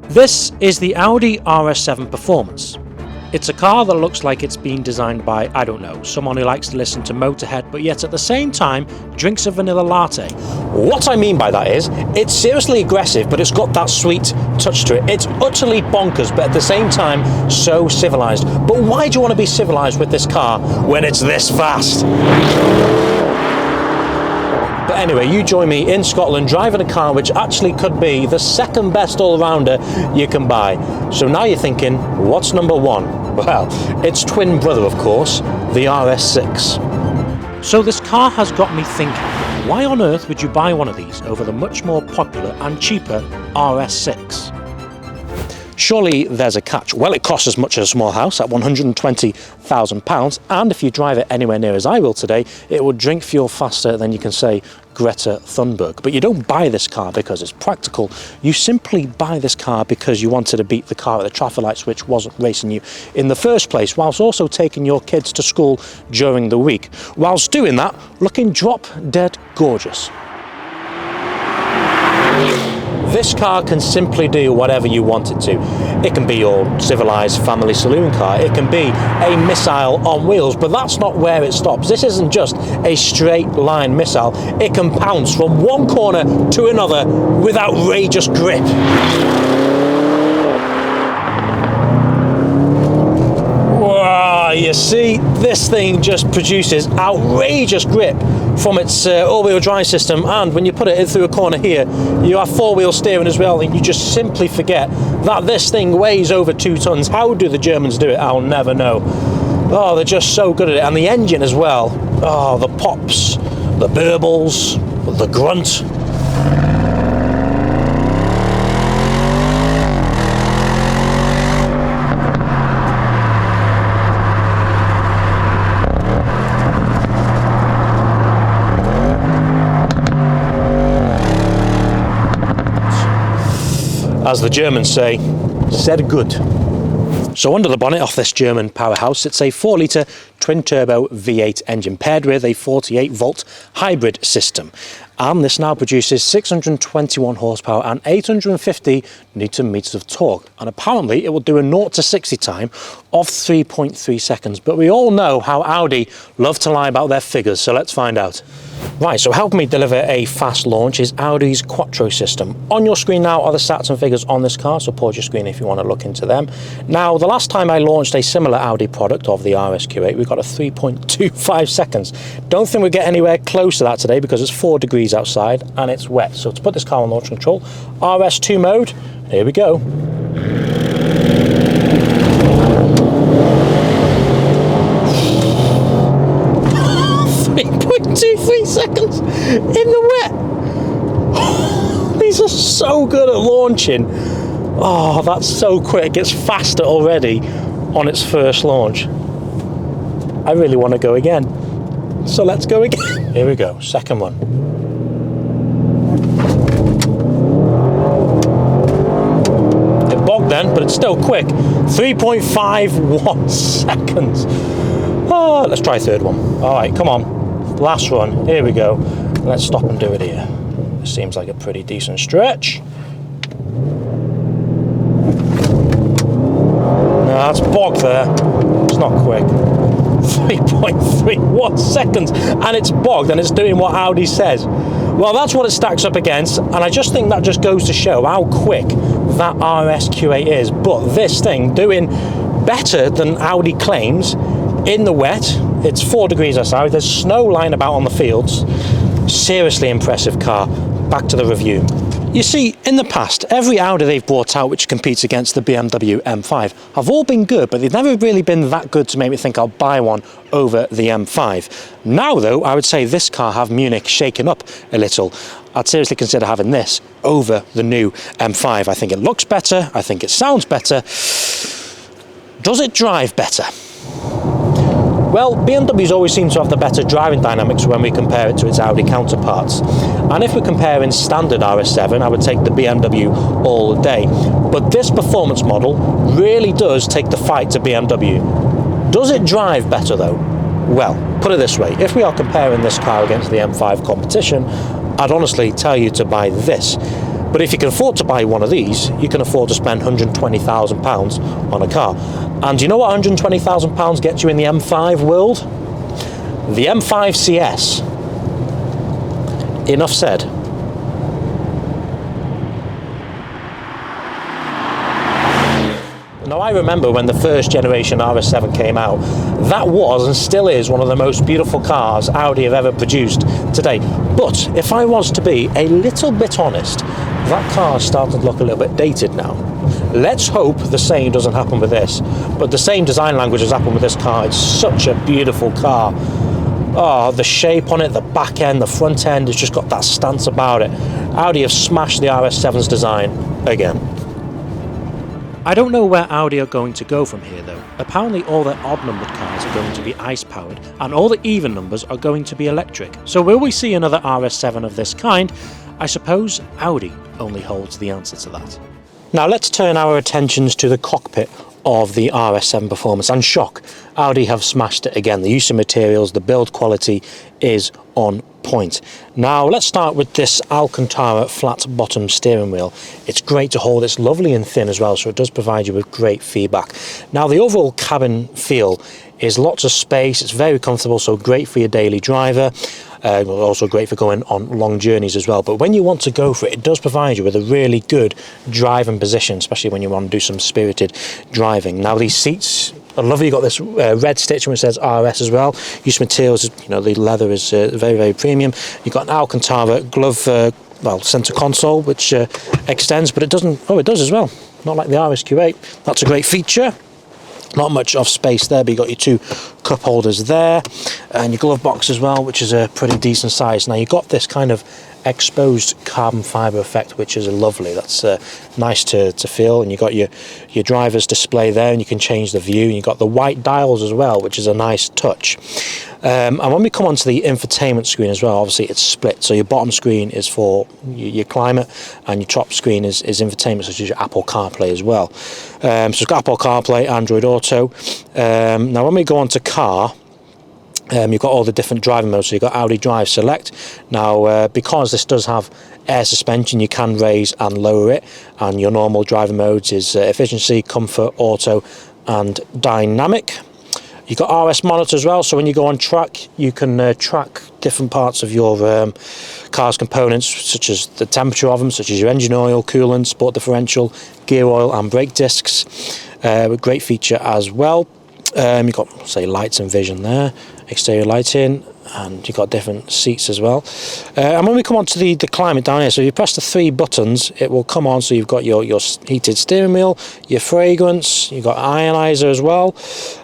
This is the Audi RS7 Performance. It's a car that looks like it's been designed by, I don't know, someone who likes to listen to Motorhead but yet at the same time drinks a vanilla latte. What I mean by that is, it's seriously aggressive but it's got that sweet touch to it. It's utterly bonkers but at the same time so civilised. But why do you want to be civilised with this car when it's this fast? But anyway, you join me in Scotland driving a car which actually could be the second best all-rounder you can buy. So now you're thinking, what's number one? Well, it's twin brother, of course, the RS6. So this car has got me thinking, why on earth would you buy one of these over the much more popular and cheaper RS6? Surely there's a catch. Well, it costs as much as a small house at £120,000, and if you drive it anywhere near as I will today, it would drink fuel faster than you can say Greta Thunberg. But you don't buy this car because it's practical. You simply buy this car because you wanted to beat the car at the traffic lights which wasn't racing you in the first place, whilst also taking your kids to school during the week, whilst doing that looking drop dead gorgeous. This car can simply do whatever you want it to. It can be your civilised family saloon car, it can be a missile on wheels, but that's not where it stops. This isn't just a straight line missile, it can pounce from one corner to another with outrageous grip. Wow, you see, this thing just produces outrageous grip from its all-wheel drive system, and when you put it through a corner here, you have four-wheel steering as well, and you just simply forget that this thing weighs over 2 tons. How do the Germans do it? I'll never know. Oh, they're just so good at it. And the engine as well. Oh, the pops, the burbles, the grunt. As the Germans say, sehr gut. So under the bonnet of this German powerhouse sits a 4-litre twin-turbo V8 engine paired with a 48-volt hybrid system. And this now produces 621 horsepower and 850 newton-meters of torque. And apparently it will do a 0 to 60 time of 3.3 seconds. But we all know how Audi love to lie about their figures, so let's find out. Right, so helping me deliver a fast launch is Audi's Quattro system. On your screen now are the stats and figures on this car, so pause your screen if you want to look into them. Now, the last time I launched a similar Audi product of the RSQ8, we got a 3.25 seconds. Don't think we'll get anywhere close to that today because it's 4 degrees outside and it's wet. So to put this car on launch control, RS2 mode, here we go. 3.23 seconds in the wet. These are so good at launching. Oh, that's so quick. It gets faster already on its first launch. I really want to go again. So let's go again. Here we go, second one. It bogged then, but it's still quick. 3.51 seconds. Oh, let's try third one. All right, come on. Last one, here we go. Let's stop and do it here. This seems like a pretty decent stretch. No, that's bogged there. It's not quick. 3.31 seconds, and it's bogged, and it's doing what Audi says. Well, that's what it stacks up against, and I just think that just goes to show how quick that RSQ8 is. But this thing doing better than Audi claims in the wet. It's 4 degrees outside, there's snow lying about on the fields. Seriously impressive car. Back to the review. You see, in the past, every Audi they've brought out which competes against the BMW M5 have all been good, but they've never really been that good to make me think I'll buy one over the M5. Now though, I would say this car have Munich shaken up a little. I'd seriously consider having this over the new M5. I think it looks better, I think it sounds better. Does it drive better? Well, BMWs always seem to have the better driving dynamics when we compare it to its Audi counterparts. And if we're comparing standard RS7, I would take the BMW all day. But this performance model really does take the fight to BMW. Does it drive better though? Well, put it this way, if we are comparing this car against the M5 competition, I'd honestly tell you to buy this. But if you can afford to buy one of these, you can afford to spend £120,000 on a car. And do you know what £120,000 gets you in the M5 world? The M5 CS. Enough said. Now, I remember when the first generation RS7 came out, that was and still is one of the most beautiful cars Audi have ever produced today. But if I was to be a little bit honest, that car started to look a little bit dated now. Let's hope the same doesn't happen with this, but the same design language has happened with this car. It's such a beautiful car. Oh, the shape on it, the back end, the front end, it's just got that stance about it. Audi have smashed the RS7's design again. I don't know where Audi are going to go from here though. Apparently all their odd numbered cars are going to be ICE powered and all the even numbers are going to be electric. So will we see another RS7 of this kind? I suppose Audi only holds the answer to that. Now let's turn our attentions to the cockpit of the RS7 Performance, and shock, Audi have smashed it again. The use of materials, the build quality is on point. Now let's start with this Alcantara flat bottom steering wheel. It's great to hold, it's lovely and thin as well, so it does provide you with great feedback. Now the overall cabin feel is lots of space, it's very comfortable, so great for your daily driver. Also great for going on long journeys as well. But when you want to go for it, it does provide you with a really good driving position, especially when you want to do some spirited driving. Now these seats are lovely. You've got this red stitching which says RS as well. Use materials, you know, the leather is very, very premium. You've got an Alcantara glove, centre console which extends, but it doesn't. Oh, it does as well. Not like the RSQ8. That's a great feature. Not much of space there, but you've got your two cup holders there and your glove box as well, which is a pretty decent size. Now you've got this kind of exposed carbon fibre effect, which is lovely. That's nice to feel. And you've got your driver's display there, and you can change the view, and you've got the white dials as well, which is a nice touch. And when we come onto the infotainment screen as well, obviously it's split. So your bottom screen is for your climate, and your top screen is infotainment, such as your Apple CarPlay as well. So it's got Apple CarPlay, Android Auto. Now when we go on to car, you've got all the different driving modes. So you've got Audi Drive Select. Now because this does have air suspension, you can raise and lower it, and your normal driving modes is efficiency, comfort, auto and dynamic. You've got RS monitor as well, so when you go on track, you can track different parts of your car's components, such as the temperature of them, such as your engine oil, coolant, sport differential, gear oil and brake discs. With great feature as well. You've got, say, lights and vision there, exterior lighting, and you've got different seats as well. And when we come on to the climate down here, so if you press the three buttons, it will come on. So you've got your heated steering wheel, your fragrance, you've got ionizer as well,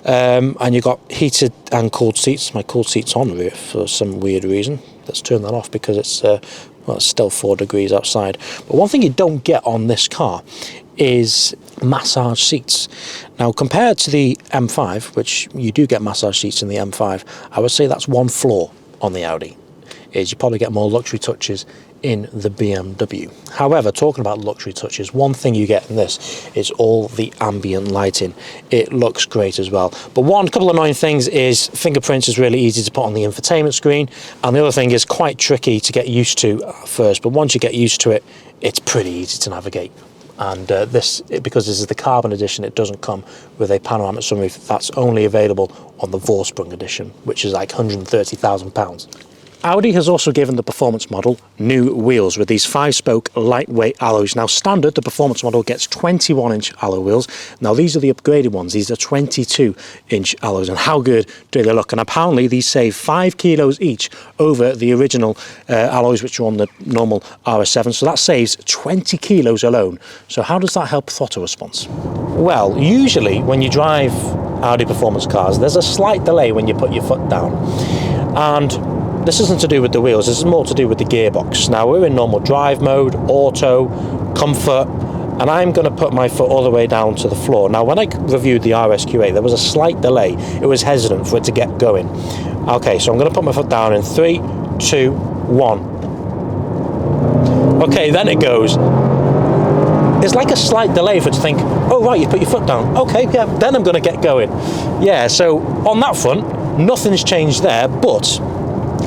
and you've got heated and cooled seats. My cooled seat's on here for some weird reason. Let's turn that off because it's it's still 4 degrees outside. But one thing you don't get on this car is massage seats. Now compared to the M5, which you do get massage seats in the M5, I would say that's one flaw on the Audi, is you probably get more luxury touches in the BMW. However, talking about luxury touches, one thing you get in this is all the ambient lighting. It looks great as well. But one couple of annoying things is fingerprints is really easy to put on the infotainment screen, and the other thing is quite tricky to get used to first, but once you get used to it, it's pretty easy to navigate. And because this is the carbon edition, it doesn't come with a panoramic sunroof. That's only available on the Vorsprung edition, which is like £130,000. Audi has also given the Performance model new wheels with these 5-spoke lightweight alloys. Now standard, the Performance model gets 21-inch alloy wheels. Now these are the upgraded ones. These are 22-inch alloys, and how good do they look? And apparently these save 5 kilos each over the original alloys which are on the normal RS7. So that saves 20 kilos alone. So how does that help throttle response? Well, usually when you drive Audi Performance cars, there's a slight delay when you put your foot down. And this isn't to do with the wheels, this is more to do with the gearbox. Now we're in normal drive mode, auto, comfort, and I'm going to put my foot all the way down to the floor. Now when I reviewed the RSQ8, there was a slight delay. It was hesitant for it to get going. Okay, so I'm going to put my foot down in 3, 2, 1. Okay, then it goes. There's like a slight delay for it to think, oh right, you put your foot down. Okay, yeah, then I'm going to get going. Yeah, so on that front, nothing's changed there, but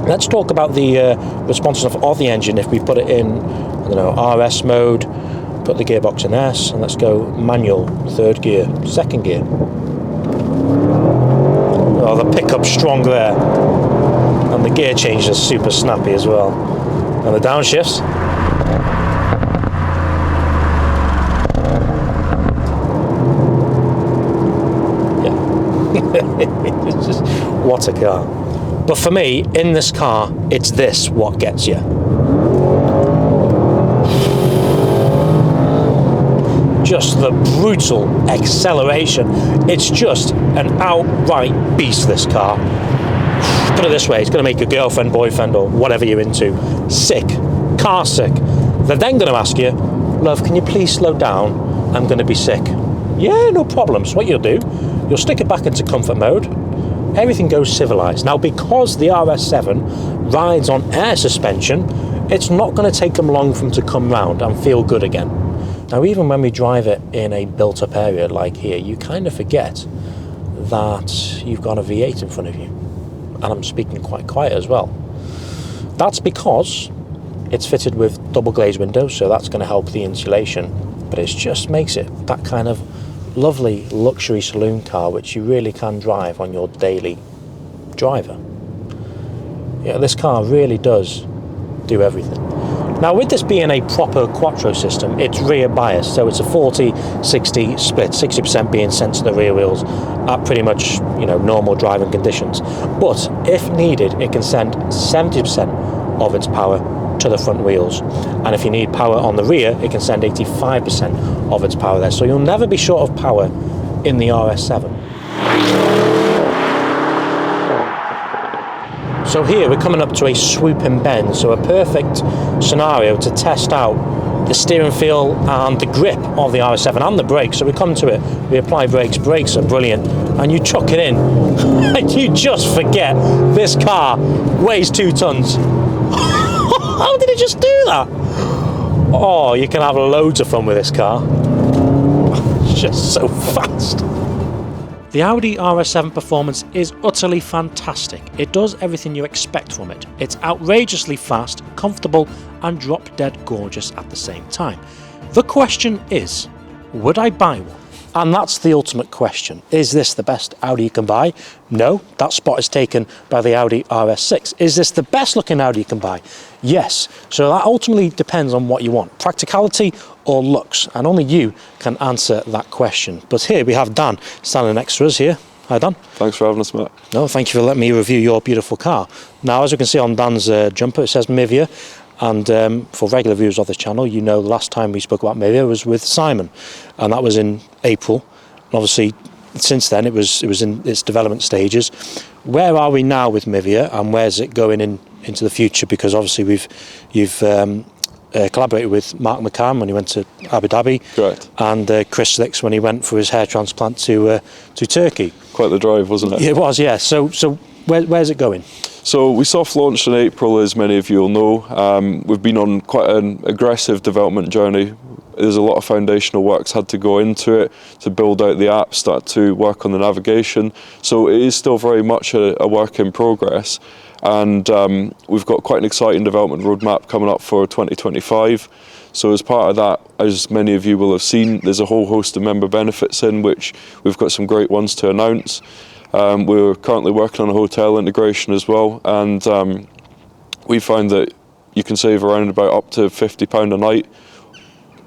let's talk about the responsiveness of the engine if we put it in I don't know, RS mode, put the gearbox in S, and let's go manual, 3rd gear, 2nd gear. Oh, the pickup's strong there. And the gear change is super snappy as well. And the downshifts. It's just, what a car. But for me, in this car, it's this what gets you. Just the brutal acceleration. It's just an outright beast, this car. Put it this way, it's going to make your girlfriend, boyfriend, or whatever you're into sick, car sick. They're then going to ask you, love, can you please slow down? I'm going to be sick. Yeah, no problem. So what you'll do, you'll stick it back into comfort mode. Everything goes civilized. Now, because the RS7 rides on air suspension, it's not going to take them long for them to come round and feel good again. Now, even when we drive it in a built-up area like here, you kind of forget that you've got a V8 in front of you. And I'm speaking quite quiet as well. That's because it's fitted with double glazed windows, so that's going to help the insulation. But it just makes it that kind of lovely luxury saloon car which you really can drive on your daily driver. Yeah, this car really does do everything. Now, with this being a proper quattro system, it's rear biased, so it's a 40-60 split, 60% being sent to the rear wheels at pretty much, you know, normal driving conditions. But if needed, it can send 70% of its power to the front wheels, and if you need power on the rear, it can send 85% of its power there. So you'll never be short of power in the RS7. So here we're coming up to a swooping bend, so a perfect scenario to test out the steering feel and the grip of the RS7 and the brakes. So we come to it, we apply brakes are brilliant, and you chuck it in and you just forget this car weighs 2 tons. How did it just do that? Oh, you can have loads of fun with this car. It's just so fast. The Audi RS7 Performance is utterly fantastic. It does everything you expect from it. It's outrageously fast, comfortable, and drop-dead gorgeous at the same time. The question is, would I buy one? And that's the ultimate question. Is this the best Audi you can buy? No, that spot is taken by the Audi RS6. Is this the best looking Audi you can buy? Yes. So that ultimately depends on what you want, practicality or looks, and only you can answer that question. But here we have Dan standing next to us here. Hi Dan. Thanks for having us, Matt. No, thank you for letting me review your beautiful car. Now, as you can see on Dan's jumper, it says Mivia. And for regular viewers of this channel, you know the last time we spoke about Mivia was with Simon, and that was in April. And obviously, since then, it was in its development stages. Where are we now with Mivia, and where's it going into the future? Because obviously you've collaborated with Mark McCann when he went to Abu Dhabi. Correct. And Chris Slicks when he went for his hair transplant to Turkey. Quite the drive, wasn't it? It was, yeah. So where's it going? So we soft launched in April, as many of you will know. We've been on quite an aggressive development journey. There's a lot of foundational works had to go into it to build out the app, start to work on the navigation. So it is still very much a work in progress. And we've got quite an exciting development roadmap coming up for 2025. So as part of that, as many of you will have seen, there's a whole host of member benefits in which we've got some great ones to announce. We're currently working on a hotel integration as well, and we find that you can save around about up to £50 a night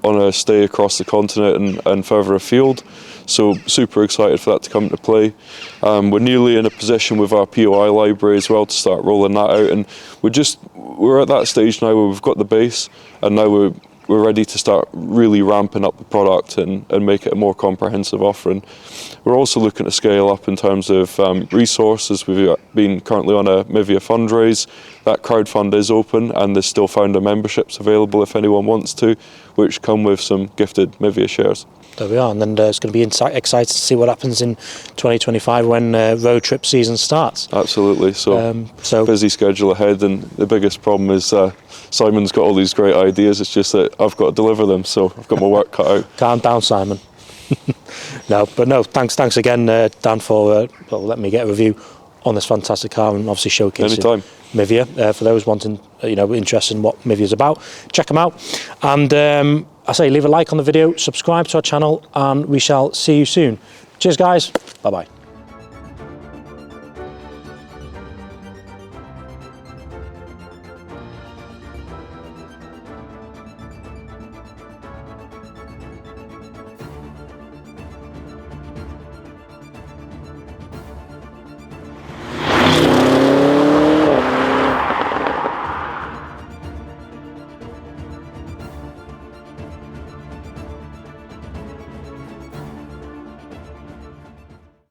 on a stay across the continent and further afield. So super excited for that to come into play. We're nearly in a position with our POI library as well to start rolling that out, and we're at that stage now where we've got the base, and now we're ready to start really ramping up the product and make it a more comprehensive offering. We're also looking to scale up in terms of resources. We've been currently on a Mivia fundraise. That crowdfund is open, and there's still founder memberships available if anyone wants to, which come with some gifted Mivia shares. There we are, and then it's going to be exciting to see what happens in 2025 when road trip season starts. Absolutely. So busy schedule ahead, and the biggest problem is Simon's got all these great ideas. It's just that I've got to deliver them, so I've got my work cut out. Calm down, Simon. No, thanks again, Dan, for letting me get a review on this fantastic car, and obviously showcasing Anytime. Mivia for those wanting, interested in what Mivia's about. Check them out, and I say leave a like on the video, subscribe to our channel, and we shall see you soon. Cheers, guys. Bye bye.